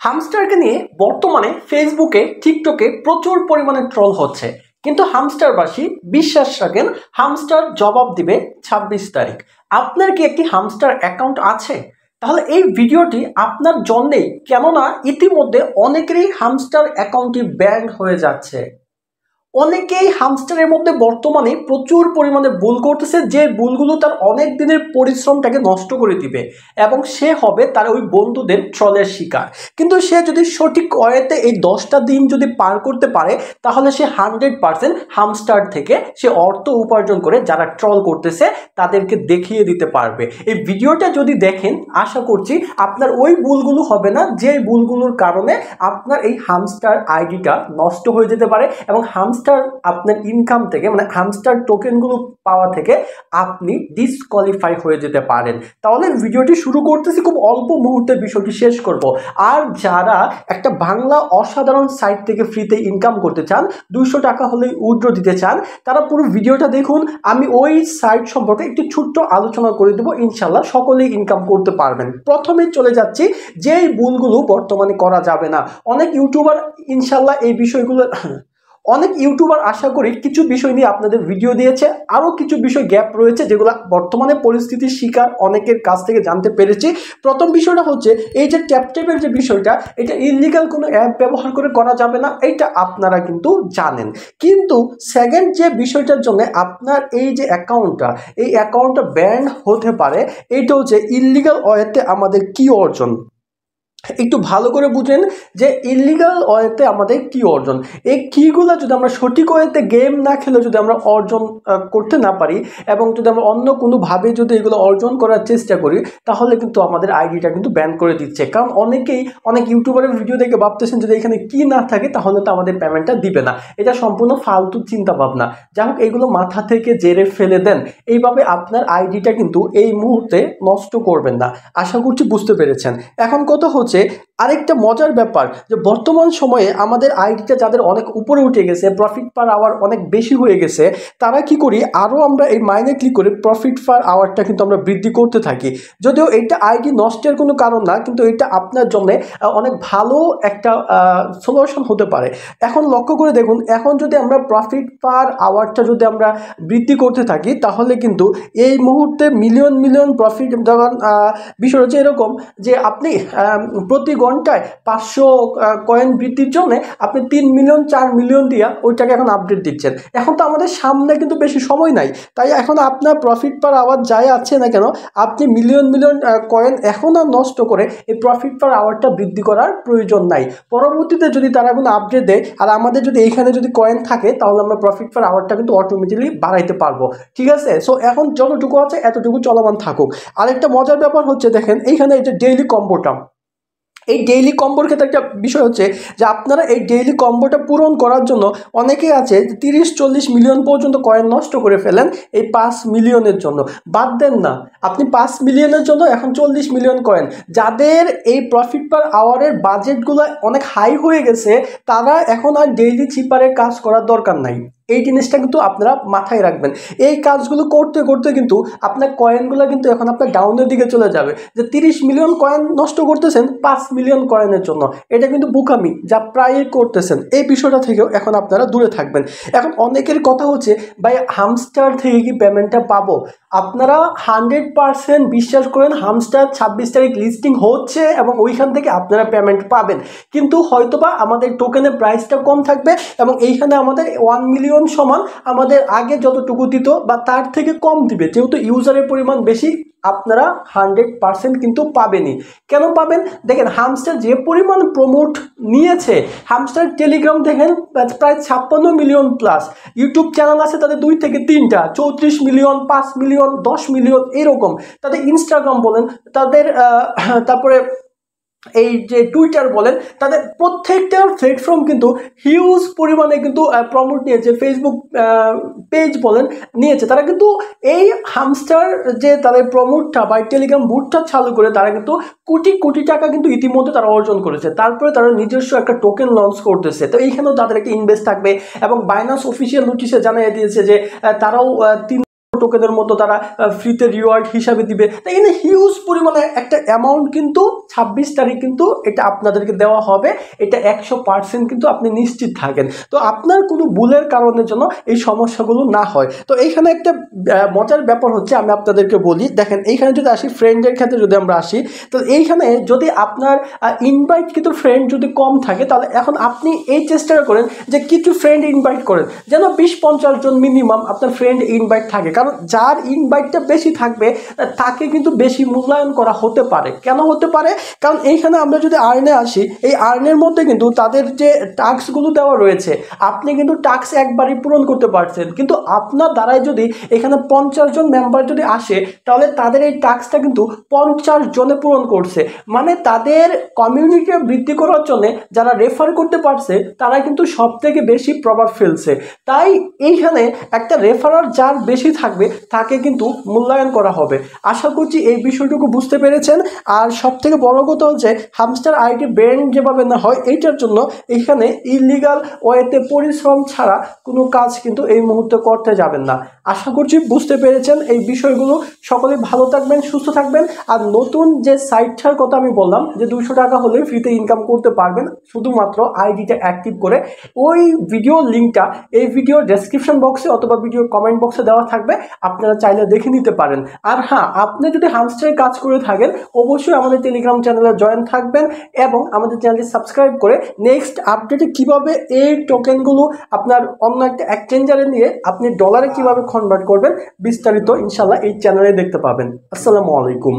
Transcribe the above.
হামস্টারকে নিয়ে বর্তমানে ফেসবুকে টিকটকে প্রচুর পরিমাণে ট্রল হচ্ছে, কিন্তু হামস্টারবাসী বিশ্বাস রাখেন হামস্টার জবাব দিবে 26 তারিখ। আপনার কি একটি হামস্টার অ্যাকাউন্ট আছে? তাহলে এই ভিডিওটি আপনার জন্যেই, কেননা ইতিমধ্যে অনেকেরই হামস্টার অ্যাকাউন্টটি ব্যান্ড হয়ে যাচ্ছে। অনেকেই হামস্টারের মধ্যে বর্তমানে প্রচুর পরিমাণে ভুল করতেছে, যে ভুলগুলো তার অনেক দিনের পরিশ্রমটাকে নষ্ট করে দিবে এবং সে হবে তার ওই বন্ধুদের ট্রলের শিকার। কিন্তু সে যদি সঠিক ওয়েতে এই 10টা দিন যদি পার করতে পারে, তাহলে সে 100% হামস্টার থেকে সে অর্থ উপার্জন করে যারা ট্রল করতেছে তাদেরকে দেখিয়ে দিতে পারবে। এই ভিডিওটা যদি দেখেন, আশা করছি আপনার ওই ভুলগুলো হবে না, যে ভুলগুলোর কারণে আপনার এই হামস্টার আইডিটা নষ্ট হয়ে যেতে পারে এবং হামস্টার আপনার ইনকাম থেকে, মানে হামস্টার টোকেনগুলো পাওয়া থেকে আপনি ডিসকোয়ালিফাই হয়ে যেতে পারেন। তাহলে ভিডিওটি শুরু করতেছি, খুব অল্প মুহূর্তে বিষয়টি শেষ করব। আর যারা একটা বাংলা অসাধারণ সাইট থেকে ফ্রিতে ইনকাম করতে চান, 200 টাকা হলেই উইথড্র দিতে চান, তারা পুরো ভিডিওটা দেখুন। আমি ওই সাইট সম্পর্কে একটু ছোট্ট আলোচনা করে দেবো, ইনশাল্লাহ সকলেই ইনকাম করতে পারবেন। প্রথমে চলে যাচ্ছি যেই ভুলগুলো বর্তমানে করা যাবে না। অনেক ইউটিউবার ইনশাল্লাহ এই বিষয়গুলো আশা করি কিছু বিষয় নিয়ে আপনাদের ভিডিও দিয়েছে, আরও কিছু বিষয় গ্যাপ রয়েছে যেগুলো বর্তমানে পরিস্থিতির শিকার অনেকের কাছ থেকে জানতে পেরেছি। প্রথম বিষয়টা হচ্ছে এই যে ট্যাপের যে বিষয়টা, এটা ইললিগাল কোনো অ্যাপ ব্যবহার করে করা যাবে না, এইটা আপনারা কিন্তু জানেন। কিন্তু সেকেন্ড যে বিষয়টার জন্য আপনার এই যে অ্যাকাউন্টটা ব্যান্ড হতে পারে, এইটা হচ্ছে ইললিগাল ওয়েতে আমাদের কি অর্জন। একটু ভালো করে বুঝেন যে ইললিগাল ওয়েতে আমাদের কি অর্জন। এই কিগুলো যদি আমরা সঠিক ওয়েতে গেম না খেলে যদি আমরা অর্জন করতে না পারি এবং যদি আমরা অন্য কোনোভাবে যদি এগুলো অর্জন করার চেষ্টা করি, তাহলে কিন্তু আমাদের আইডিটা কিন্তু ব্যান করে দিচ্ছে। কারণ অনেক ইউটিউবারের ভিডিও দেখে ভাবতেছেন যদি এখানে কি না থাকে তাহলে তো আমাদের পেমেন্টটা দিবে না। এটা সম্পূর্ণ ফালতু চিন্তা ভাবনা। যাই হোক, এগুলো মাথা থেকে জেরে ফেলে দেন। এইভাবে আপনার আইডিটা কিন্তু এই মুহূর্তে নষ্ট করবেন না। আশা করছি বুঝতে পেরেছেন। এখন কথা হচ্ছে আরেকটা মজার ব্যাপার, যে বর্তমান সময়ে আমাদের আইডিটা যাদের অনেক উপরে উঠে গেছে, প্রফিট পার আওয়ার অনেক বেশি হয়ে গেছে, তারা কি করি, আরও আমরা এই মাইনে ক্লিক করে প্রফিট পার আওয়ারটা কিন্তু আমরা বৃদ্ধি করতে থাকি। যদিও এটা আইডি নষ্টের কোনো কারণ না, কিন্তু এটা আপনার জন্য অনেক ভালো একটা সলিউশন হতে পারে। এখন লক্ষ্য করে দেখুন, এখন যদি আমরা প্রফিট পার আওয়ারটা যদি আমরা বৃদ্ধি করতে থাকি, তাহলে কিন্তু এই মুহূর্তে মিলিয়ন প্রফিট, যখন বিষয় হচ্ছে এরকম যে আপনি প্রতি ঘন্টায় 500 কয়েন বৃদ্ধির জন্য আপনি 3 মিলিয়ন 4 মিলিয়ন দিয়া ওইটাকে এখন আপডেট দিচ্ছেন। এখন তো আমাদের সামনে কিন্তু বেশি সময় নাই, তাই এখন আপনার প্রফিট পার আওয়ার যাই আছে না কেন, আপনি মিলিয়ন কয়েন এখন আর নষ্ট করে এই প্রফিট পার আওয়ারটা বৃদ্ধি করার প্রয়োজন নাই। পরবর্তীতে যদি তারা কোনো আপডেট দেয় আর আমাদের যদি এইখানে যদি কয়েন থাকে, তাহলে আমরা প্রফিট পার আওয়ারটা কিন্তু অটোমেটিকলি বাড়াইতে পারবো। ঠিক আছে, সো এখন যতটুকু আছে এতটুকু চলমান থাকুক। আরেকটা মজার ব্যাপার হচ্ছে, দেখেন এইখানে এই যে ডেইলি কম্বোটা, এই ডেইলি কম্বোর ক্ষেত্রে একটা বিষয় হচ্ছে যে আপনারা এই ডেইলি কম্বোটা পূরণ করার জন্য অনেকেই আছে 30-40 মিলিয়ন পর্যন্ত কয়েন নষ্ট করে ফেলেন এই 5 মিলিয়নের জন্য। বাদ দেন না, আপনি 5 মিলিয়নের জন্য এখন 40 মিলিয়ন কয়েন, যাদের এই প্রফিট পার আওয়ারের বাজেটগুলো অনেক হাই হয়ে গেছে, তারা এখন আর ডেইলি চিপারে কাজ করার দরকার নাই। এই জিনিসটা কিন্তু আপনারা মাথায় রাখবেন। এই কাজগুলো করতে করতে কিন্তু আপনার কয়েনগুলো কিন্তু এখন আপনার ডাউনের দিকে চলে যাবে। যে 30 মিলিয়ন কয়েন নষ্ট করতেছেন 5 মিলিয়ন কয়েনের জন্য, এটা কিন্তু বোকামি যা প্রায়ই করতেছেন। এই বিষয়টা থেকেও এখন আপনারা দূরে থাকবেন। এখন অনেকের কথা হচ্ছে, ভাই হামস্টার থেকে কি পেমেন্টটা পাবো? আপনারা 100% বিশ্বাস করেন, হামস্টার 26 তারিখ লিস্টিং হচ্ছে এবং ওইখান থেকে আপনারা পেমেন্ট পাবেন। কিন্তু হয়তোবা আমাদের টোকেনের প্রাইসটা কম থাকবে এবং এইখানে আমাদের 1 মিলিয়ন সমান আমাদের আগে যতটুকু দিত বা তার থেকে কম দিবে, যেহেতু ইউজারের পরিমাণ বেশি, আপনারা 100% কিন্তু পাবেনই। কেন পাবেন? দেখেন হামস্টার যে পরিমাণ প্রমোট নিয়েছে, হামস্টার টেলিগ্রাম দেখেন প্রায় 56 মিলিয়ন প্লাস, ইউটিউব চ্যানেল আছে তাদের 2 থেকে 3টা, 34 মিলিয়ন, 5 মিলিয়ন, 10 মিলিয়ন এরকম। তাদের ইনস্টাগ্রাম বলেন, তাদের তারপরে এই যে টুইটার বলেন, তাদের প্রত্যেকটা প্ল্যাটফর্ম কিন্তু হিউজ পরিমাণে কিন্তু প্রমোট নিয়েছে। ফেসবুক পেজ বলেন নিয়েছে, তারা কিন্তু এই হামস্টার যে তাদের প্রমোটটা বা টেলিগ্রাম বুটটা চালু করে তারা কিন্তু কোটি কোটি টাকা কিন্তু ইতিমধ্যে তারা অর্জন করেছে। তারপরে তারা নিজস্ব একটা টোকেন লঞ্চ করতেছে, তো এইখানেও তাদের একটা ইনভেস্ট থাকবে এবং বাইন্যান্স অফিসিয়াল নোটিশে জানিয়ে দিয়েছে যে তারাও টোকেনের মতো তারা ফ্রিতে রিওয়ার্ড হিসাবে দিবে। তাই এখানে হিউজ পরিমাণে একটা অ্যামাউন্ট কিন্তু 26 তারিখ কিন্তু এটা আপনাদেরকে দেওয়া হবে, এটা 100% কিন্তু আপনি নিশ্চিত থাকেন। তো আপনার কোনো ভুলের কারণের জন্য এই সমস্যাগুলো না হয়। তো এইখানে একটা মজার ব্যাপার হচ্ছে, আমি আপনাদেরকে বলি, দেখেন এইখানে যদি আসি ফ্রেন্ডের ক্ষেত্রে যদি আমরা আসি, তো এইখানে যদি আপনার ইনভাইট কিন্তু ফ্রেন্ড যদি কম থাকে, তাহলে এখন আপনি এই চেষ্টাটা করেন যে কিছু ফ্রেন্ড ইনভাইট করেন, যেন 20-50 জন মিনিমাম আপনার ফ্রেন্ড ইনভাইট থাকে। কারণ যার ইনভাইটটা বেশি থাকবে তাকে কিন্তু বেশি মূল্যায়ন করা হতে পারে। কেন হতে পারে? কারণ এইখানে আমরা যদি আর্নে আসি, এই আর্নের মধ্যে কিন্তু তাদের যে টাস্কগুলো দেওয়া রয়েছে, আপনি কিন্তু টাস্ক একবারই পূরণ করতে পারছেন, কিন্তু আপনার দ্বারাই যদি এখানে 50 জন মেম্বার যদি আসে, তাহলে তাদের এই টাস্কটা কিন্তু 50 জনে পূরণ করছে। মানে তাদের কমিউনিটি বৃদ্ধি করার জন্য যারা রেফার করতে পারছে তারা কিন্তু সব থেকে বেশি প্রভাব ফেলছে। তাই এইখানে একটা রেফারার যার বেশি থাকবে তাকে কিন্তু মূল্যায়ন করা হবে। আশা করছি এই বিষয়টুকু বুঝতে পেরেছেন। আর সব থেকে বড় কথা হচ্ছে, হামস্টার আইডি ব্যান যেভাবে না হয়, এইটার জন্য এখানে ইলিগাল ওয়েতে পরিশ্রম ছাড়া কোনো কাজ কিন্তু এই মুহূর্তে করতে যাবেন না। আশা করছি বুঝতে পেরেছেন এই বিষয়গুলো। সকলে ভালো থাকবেন, সুস্থ থাকবেন। আর নতুন যে সাইটটার কথা আমি বললাম যে 200 টাকা হলে ফ্রিতে ইনকাম করতে পারবেন শুধুমাত্র আইডিটা অ্যাক্টিভ করে, ওই ভিডিও লিঙ্কটা এই ভিডিও ডেসক্রিপশন বক্সে অথবা ভিডিও কমেন্ট বক্সে দেওয়া থাকবে, আপনারা চাইলে দেখে নিতে পারেন। আর হ্যাঁ, আপনি যদি হামস্টারের কাজ করে থাকেন অবশ্যই আমাদের টেলিগ্রাম চ্যানেলে জয়েন থাকবেন এবং আমাদের চ্যানেলটি সাবস্ক্রাইব করে নেক্সট আপডেটে কিভাবে এই টোকেনগুলো আপনার অন্য একটা এক্সচেঞ্জারে নিয়ে আপনি ডলারে কিভাবে কনভার্ট করবেন বিস্তারিত ইনশাল্লাহ এই চ্যানেলে দেখতে পাবেন। আসসালামু আলাইকুম।